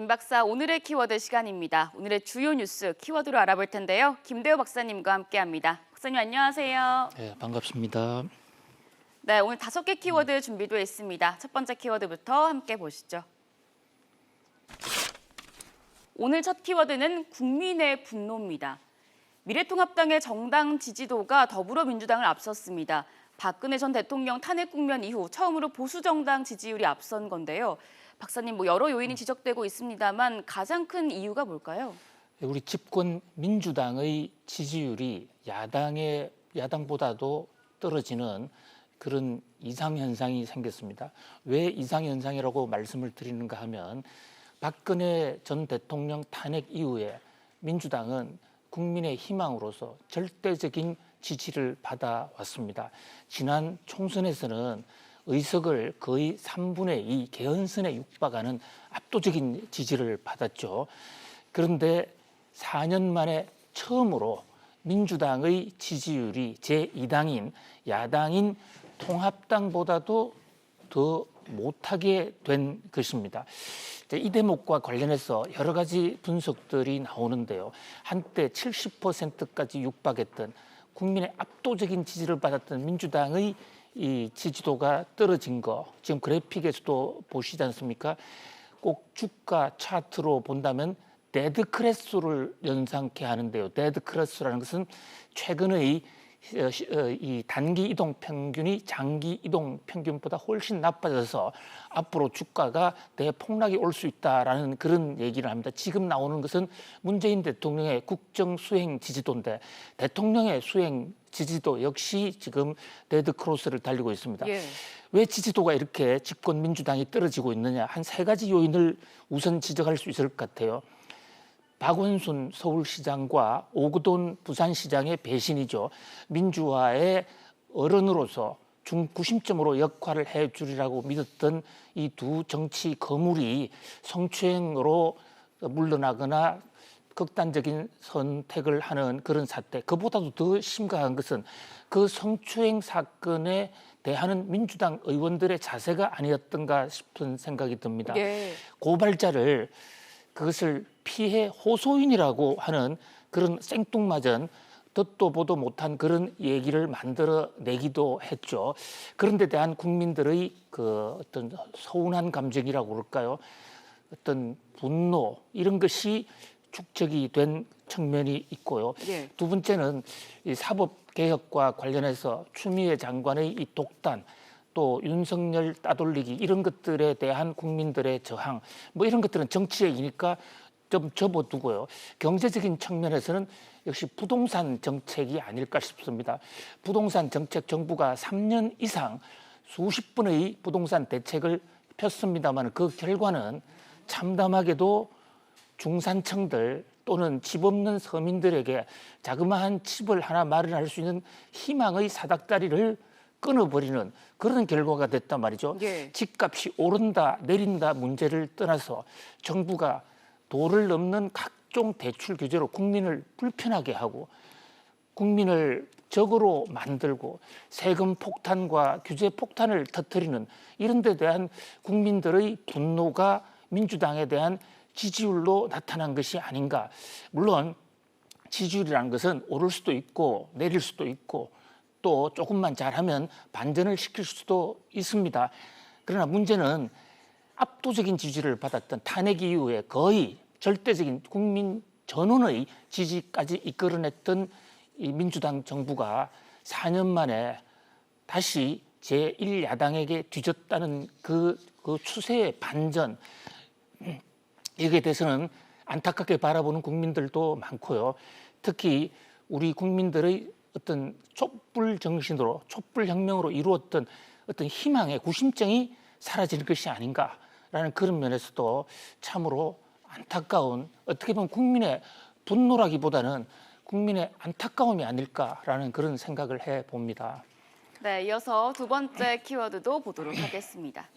김 박사, 오늘의 키워드 시간입니다. 오늘의 주요 뉴스 키워드로 알아볼 텐데요. 김대호 박사님과 함께합니다. 박사님 안녕하세요. 네, 반갑습니다. 네, 오늘 5개 키워드 준비되어 있습니다. 첫 번째 키워드부터 함께 보시죠. 오늘 첫 키워드는 국민의 분노입니다. 미래통합당의 정당 지지도가 더불어민주당을 앞섰습니다. 박근혜 전 대통령 탄핵 국면 이후 처음으로 보수정당 지지율이 앞선 건데요. 박사님, 여러 요인이 지적되고 있습니다만 가장 큰 이유가 뭘까요? 우리 집권 민주당의 지지율이 야당보다도 떨어지는 그런 이상현상이 생겼습니다. 왜 이상현상이라고 말씀을 드리는가 하면 박근혜 전 대통령 탄핵 이후에 민주당은 국민의 희망으로서 절대적인 지지를 받아왔습니다. 지난 총선에서는 의석을 거의 3분의 2, 개헌선에 육박하는 압도적인 지지를 받았죠. 그런데 4년 만에 처음으로 민주당의 지지율이 제2당인 야당인 통합당보다도 더 못하게 된 것입니다. 이 대목과 관련해서 여러 가지 분석들이 나오는데요. 한때 70%까지 육박했던 국민의 압도적인 지지를 받았던 민주당의 이 지지도가 떨어진 거 지금 그래픽에서도 보시지 않습니까? 꼭 주가 차트로 본다면 데드 크레스를 연상케 하는데요. 데드 크레스라는 것은 최근의 이 단기 이동 평균이 장기 이동 평균보다 훨씬 나빠져서 앞으로 주가가 대폭락이 올 수 있다라는 그런 얘기를 합니다. 지금 나오는 것은 문재인 대통령의 국정 수행 지지도인데 대통령의 수행 지지도 역시 지금 데드 크로스를 달리고 있습니다. 예. 왜 지지도가 이렇게 집권 민주당이 떨어지고 있느냐? 한 3가지 요인을 우선 지적할 수 있을 것 같아요. 박원순 서울시장과 오거돈 부산시장의 배신이죠. 민주화의 어른으로서 중구심점으로 역할을 해주리라고 믿었던 이 두 정치 거물이 성추행으로 물러나거나 극단적인 선택을 하는 그런 사태. 그보다도 더 심각한 것은 그 성추행 사건에 대하는 민주당 의원들의 자세가 아니었던가 싶은 생각이 듭니다. 예. 고발자를 그것을 피해 호소인이라고 하는 그런 생뚱맞은 듣도 보도 못한 그런 얘기를 만들어내기도 했죠. 그런 데 대한 국민들의 그 어떤 서운한 감정이라고 그럴까요? 어떤 분노 이런 것이 축적이 된 측면이 있고요. 예. 두 번째는 이 사법개혁과 관련해서 추미애 장관의 이 독단 또 윤석열 따돌리기 이런 것들에 대한 국민들의 저항 이런 것들은 정치 얘기니까 좀 접어두고요. 경제적인 측면에서는 역시 부동산 정책이 아닐까 싶습니다. 부동산 정책 정부가 3년 이상 수십 번의 부동산 대책을 폈습니다만 그 결과는 참담하게도 중산층들 또는 집 없는 서민들에게 자그마한 집을 하나 마련할 수 있는 희망의 사닥다리를 끊어버리는 그런 결과가 됐단 말이죠. 예. 집값이 오른다 내린다 문제를 떠나서 정부가 도를 넘는 각종 대출 규제로 국민을 불편하게 하고 국민을 적으로 만들고 세금 폭탄과 규제 폭탄을 터뜨리는 이런 데 대한 국민들의 분노가 민주당에 대한 지지율로 나타난 것이 아닌가. 물론 지지율이라는 것은 오를 수도 있고 내릴 수도 있고 또 조금만 잘하면 반전을 시킬 수도 있습니다. 그러나 문제는 압도적인 지지를 받았던 탄핵 이후에 거의 절대적인 국민 전원의 지지까지 이끌어냈던 이 민주당 정부가 4년 만에 다시 제1야당에게 뒤졌다는 그 추세의 반전, 여기에 대해서는 안타깝게 바라보는 국민들도 많고요. 특히 우리 국민들의 어떤 촛불 정신으로 촛불 혁명으로 이루었던 어떤 희망의 구심증이 사라지는 것이 아닌가라는 그런 면에서도 참으로 안타까운, 어떻게 보면 국민의 분노라기보다는 국민의 안타까움이 아닐까라는 그런 생각을 해봅니다. 네, 이어서 두 번째 키워드도 보도록 하겠습니다.